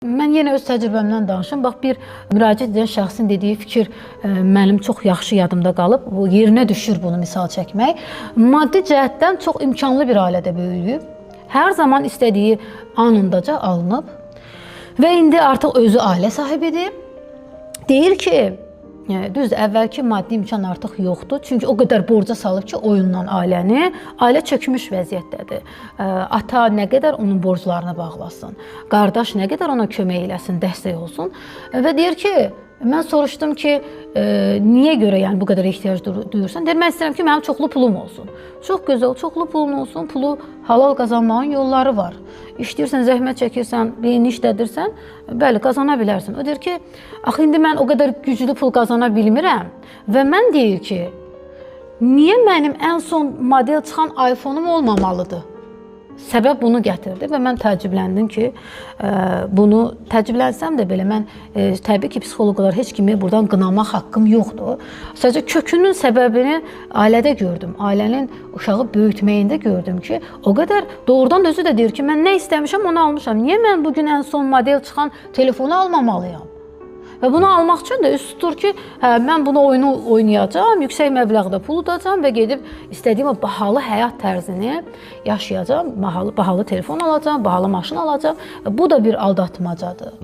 Mən yenə öz təcrübəmdən danışım. Bax, bir müraciət edən şəxsin dediyi fikir mənim çox yaxşı yadımda qalıb. Bu yerinə düşür bunu misal çəkmək. Maddi cəhətdən çox imkanlı bir ailədə böyüyüb. Hər zaman istədiyi anındaca alınıb və indi artıq özü ailə sahibidir. Deyir ki, düzdür, əvvəlki maddi imkan artıq yoxdur. Çünki o qədər borca salıb ki, oyundan ailə çökmüş vəziyyətdədir. Ata nə qədər onun borclarını bağlasın, qardaş nə qədər ona kömək eləsin, dəstək olsun. Və deyir ki, mən soruşdum ki, niyə görə yəni bu qədər ehtiyac duyursan? Deyir, mən istəyirəm ki, mənim çoxlu pulum olsun. Çox gözəl, çoxlu pulun olsun, pulu halal qazanmağın yolları var. İşləyirsən, zəhmət çəkirsən, birini işlədirsən, bəli, qazana bilərsən. O deyir ki, axı indi mən o qədər güclü pul qazana bilmirəm və mən deyir ki, niyə mənim ən son model çıxan iPhone-um olmamalıdır? Səbəb bunu gətirdi və mən təəccübləndim ki, bunu təəccüblənsəm də belə mən təbii ki, psixoloqlar heç kimi buradan qınamaq haqqım yoxdur. Sadəcə kökünün səbəbini ailədə gördüm. Ailənin uşağı böyütməyində gördüm ki, o qədər doğrudan özü də deyir ki, mən nə istəmişəm onu almışam. Niyə mən bugün ən son model çıxan telefonu almamalıyam? Və bunu almaq üçün də üst tutur ki, mən bunu oyunu oynayacağam, yüksək məbləğdə pul udacağam və gedib istədiyim o bahalı həyat tərzini yaşayacağam, bahalı telefon alacağam, bahalı maşın alacağam. Bu da bir aldatmacadır.